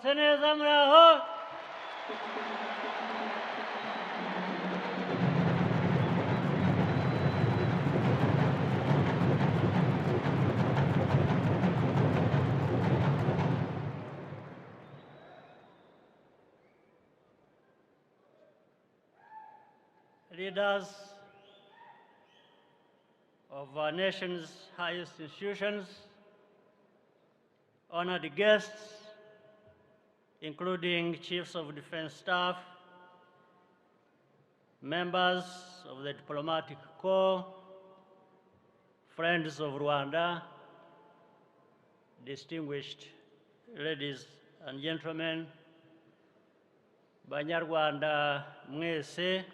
Mwaramutse neza muraho. Leaders of our nation's highest institutions, honored guests, including chiefs of defense staff, members of the diplomatic corps, friends of Rwanda, distinguished ladies and gentlemen, Banyarwanda mwese,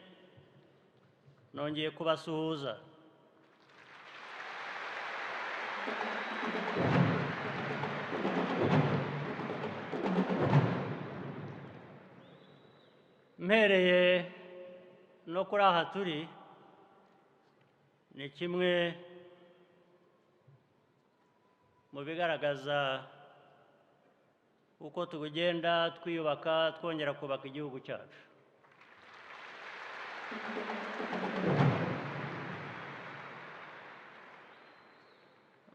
nongeye kubasuhuza. Mpereye no kuri aha turi ni kimwe mu bigaragaza uko tugenda twiyubaka twongera kubaka igihugu cyacu.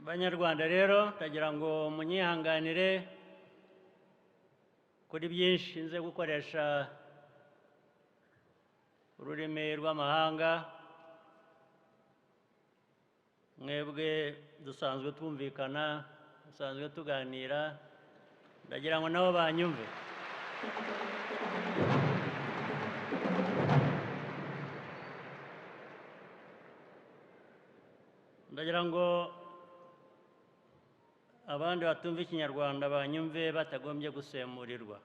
Banyarwanda rero ndagira ngo munyihanganire kuri byinshi nze gukoresha ururimi rw'amahanga, mwebwe dusanzwe twumvikana, dusanzwe tuganira, ndagira ngo nabo banyumve. Ndagira ngo abandi batumva Ikinyarwanda banyumve batagombye gusemurirwa.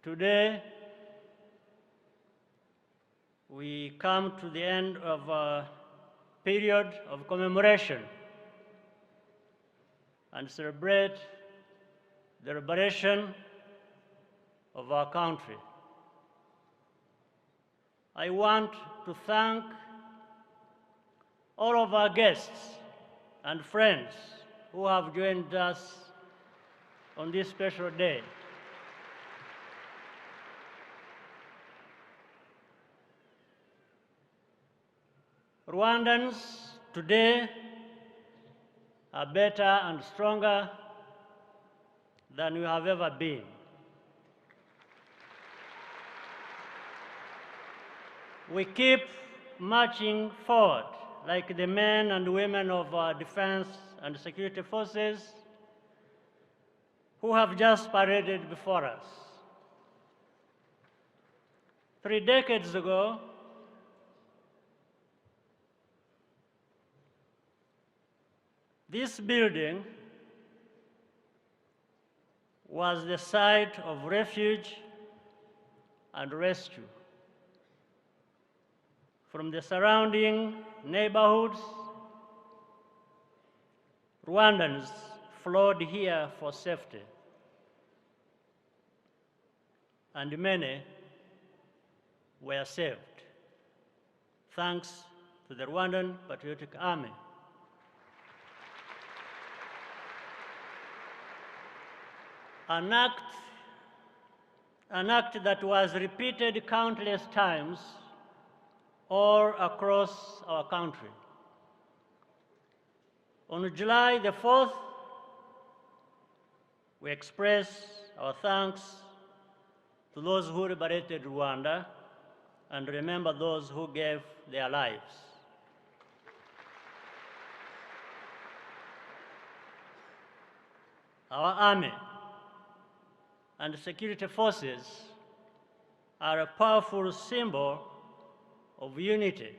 Today, we come to the end of a period of commemoration and celebrate the liberation of our country. I want to thank all of our guests and friends who have joined us on this special day. Rwandans today are better and stronger than we have ever been. We keep marching forward like the men and women of our defense and security forces who have just paraded before us. 3 decades ago, this building was the site of refuge and rescue from the surrounding neighborhoods. Rwandans flowed here for safety, and many were saved, thanks to the Rwandan Patriotic Army. An act that was repeated countless times all across our country. On July the 4th, we express our thanks to those who liberated Rwanda and remember those who gave their lives. Our army and security forces are a powerful symbol of unity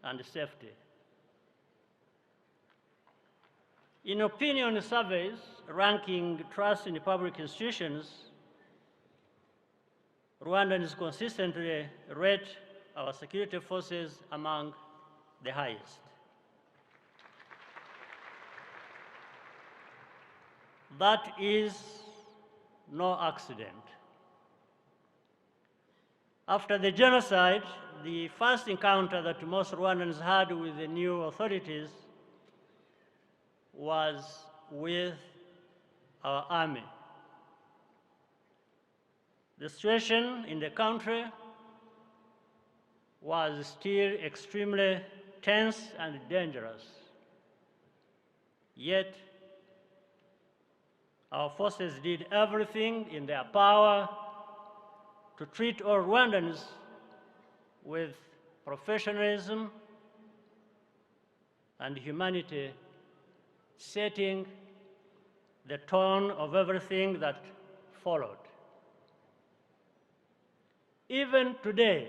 and safety. In opinion surveys ranking trust in public institutions, Rwandans consistently rate our security forces among the highest. That is no accident. After the genocide, the first encounter that most Rwandans had with the new authorities was with our army. The situation in the country was still extremely tense and dangerous. Yet, our forces did everything in their power to treat all Rwandans with professionalism and humanity, setting the tone of everything that followed. Even today,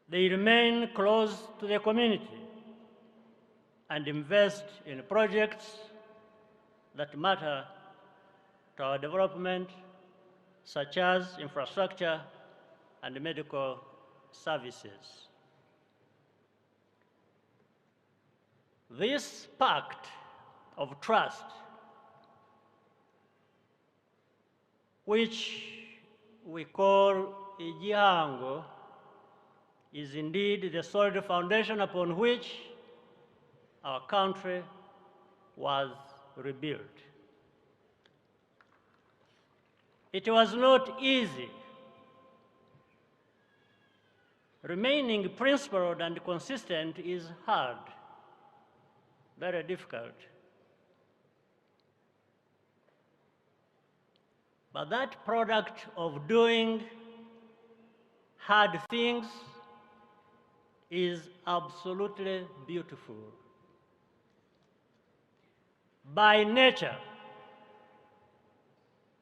they remain close to the community and invest in projects that matter to our development, such as infrastructure and medical services. This pact of trust, which we call Igihango, is indeed the solid foundation upon which our country was rebuilt. It was not easy. Remaining principled and consistent is hard, very difficult. But that product of doing hard things is absolutely beautiful. By nature,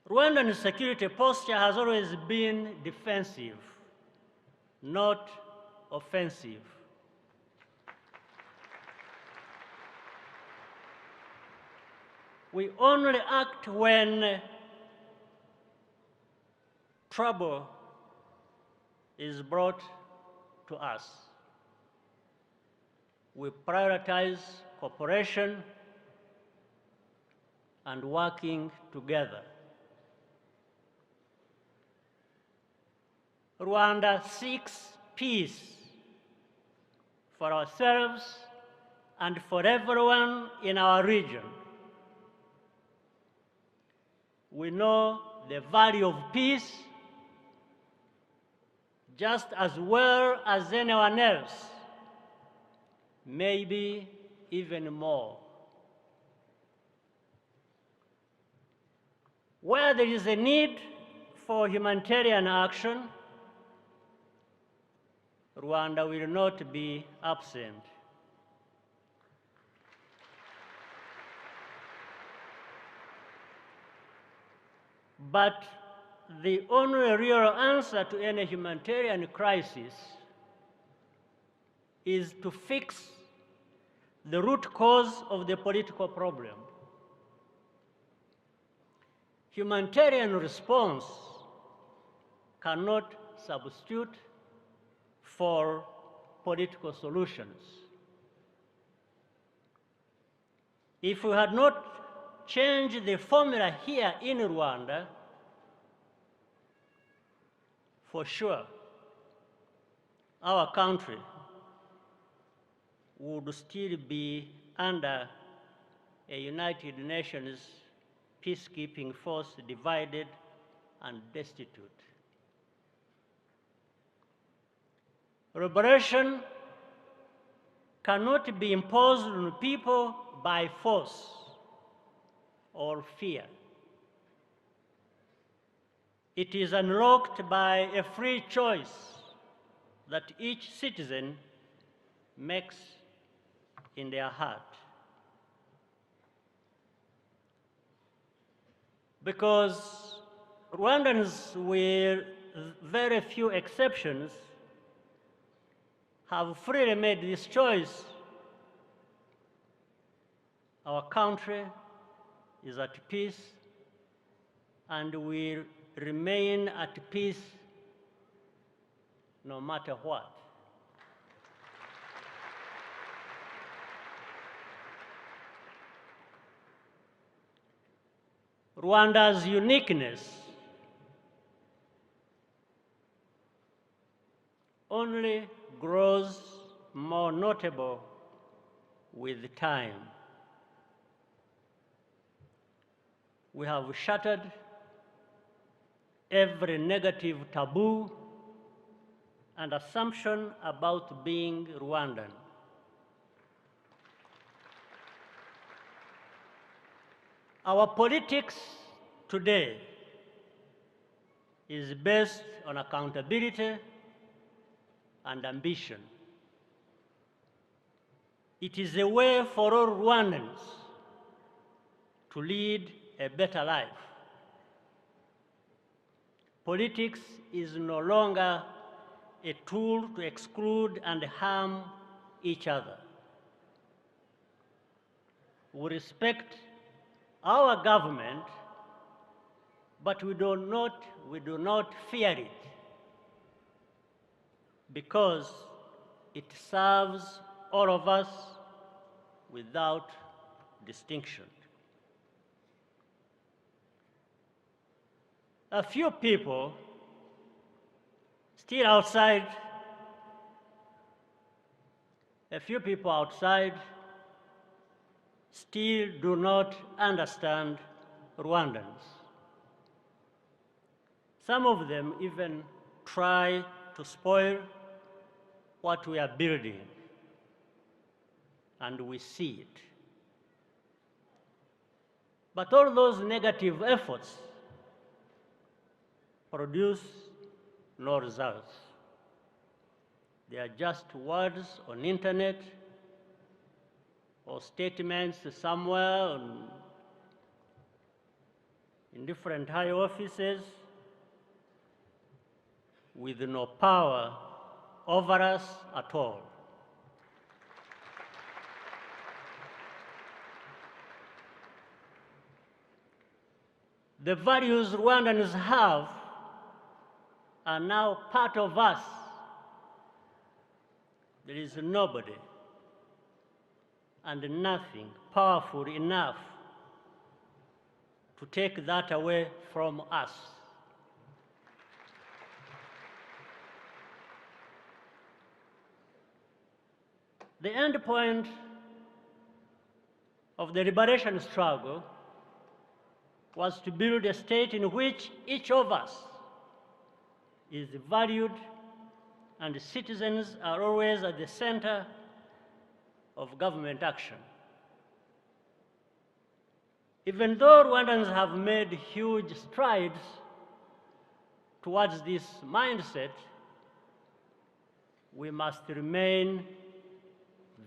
Rwandan security posture has always been defensive, not offensive. We only act when trouble is brought to us. We prioritize cooperation and working together. Rwanda seeks peace for ourselves and for everyone in our region. We know the value of peace just as well as anyone else, maybe even more. Where there is a need for humanitarian action, Rwanda will not be absent. But the only real answer to any humanitarian crisis is to fix the root cause of the political problem. Humanitarian response cannot substitute for political solutions. If we had not changed the formula here in Rwanda, for sure, our country would still be under a United Nations peacekeeping force, divided and destitute. Liberation cannot be imposed on people by force or fear. It is unlocked by a free choice that each citizen makes in their heart. Because Rwandans, with very few exceptions, have freely made this choice, our country is at peace and will remain at peace no matter what. Rwanda's uniqueness only grows more notable with time. We have shattered every negative taboo and assumption about being Rwandan. Our politics today is based on accountability and ambition. It is a way for all Rwandans to lead a better life. Politics is no longer a tool to exclude and harm each other. We respect our government, but we do not fear it, because it serves all of us without distinction. A few people outside still do not understand Rwandans. Some of them even try to spoil what we are building, and we see it. But all those negative efforts produce no results. They are just words on internet or statements somewhere in different high offices with no power over us at all. The values Rwandans have are now part of us. There is nobody and nothing powerful enough to take that away from us. The end point of the liberation struggle was to build a state in which each of us is valued and citizens are always at the center of government action. Even though Rwandans have made huge strides towards this mindset, we must remain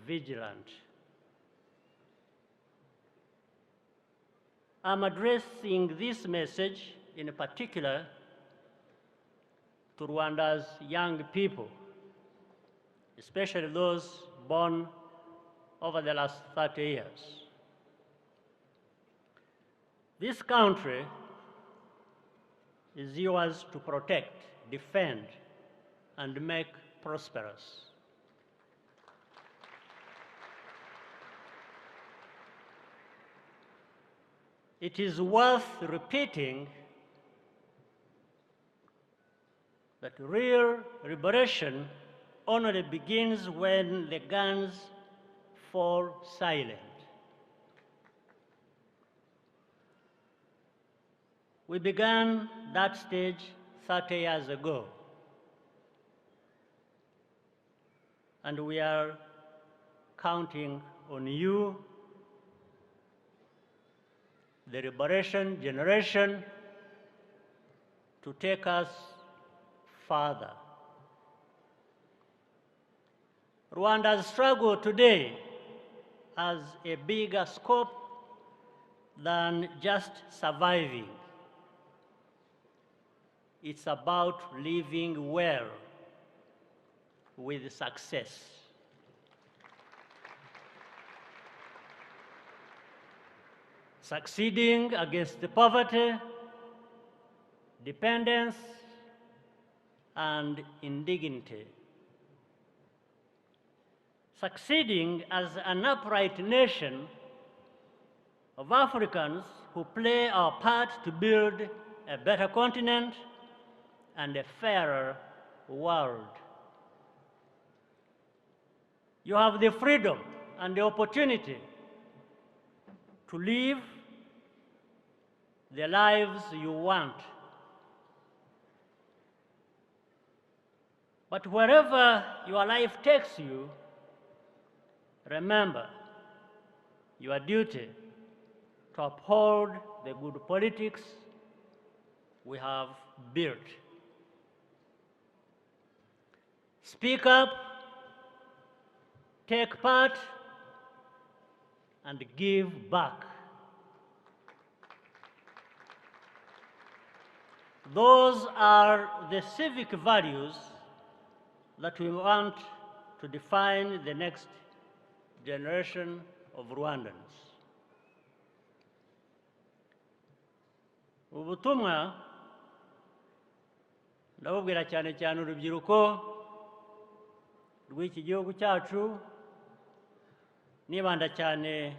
vigilant. I'm addressing this message in particular to Rwanda's young people, especially those born over the last 30 years. This country is yours to protect, defend, and make prosperous. It is worth repeating that real liberation only begins when the guns fall silent. We began that stage 30 years ago, and we are counting on you, the liberation generation, to take us further. Rwanda's struggle today has a bigger scope than just surviving. It's about living well with success. Succeeding against poverty, dependence, and indignity. Succeeding as an upright nation of Africans who play our part to build a better continent and a fairer world. You have the freedom and the opportunity to live the lives you want. But wherever your life takes you, remember your duty to uphold the good politics we have built. Speak up, take part, and give back. Those are the civic values that we want to define the next generation of Rwandans. Ubutumwa ndabubwira cyane cyane urubyiruko rw'iki gihugu cyacu, nibanda cyane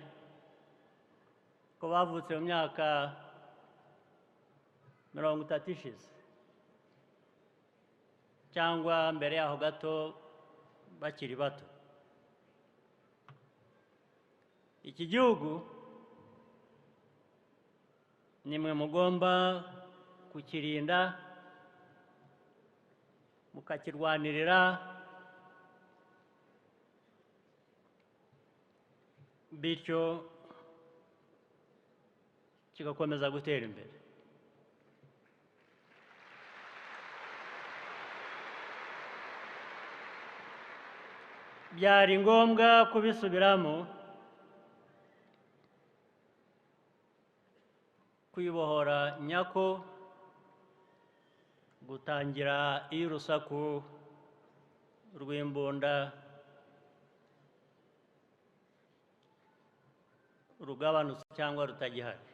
ko bavutse mu myaka 30 ishize cyangwa mbere yaho gato bakiri bato. Iki gihugu nimwe mugomba kukirinda, mukakirwanirira, bityo kigakomeza gutera imbere. Byari ngombwa kubisubiramo, kwibohora nyako gutangira iyo urusaku rw'imbunda rugabanutse cyangwa rutagihari.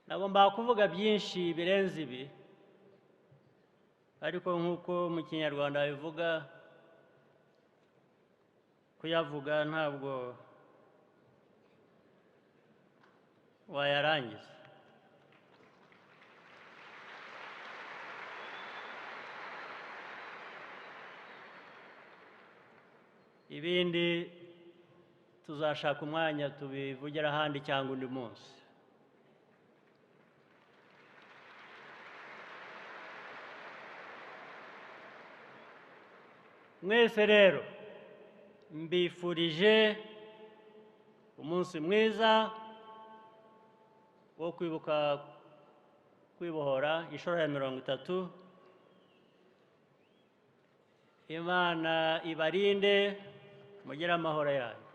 Nagomba kuvuga byinshi birenze ibi, ariko nk'uko mu Kinyarwanda bivuga, kuyavuga ntabwo wayarangiza. Ibindi tuzashaka umwanya tubivugira ahandi cyangwa undi munsi. Mwese rero mbifurije umunsi mwiza wo kwibuka kwibohora inshuro ya 30. Imana ibarinde, mugire amahoro yanyu.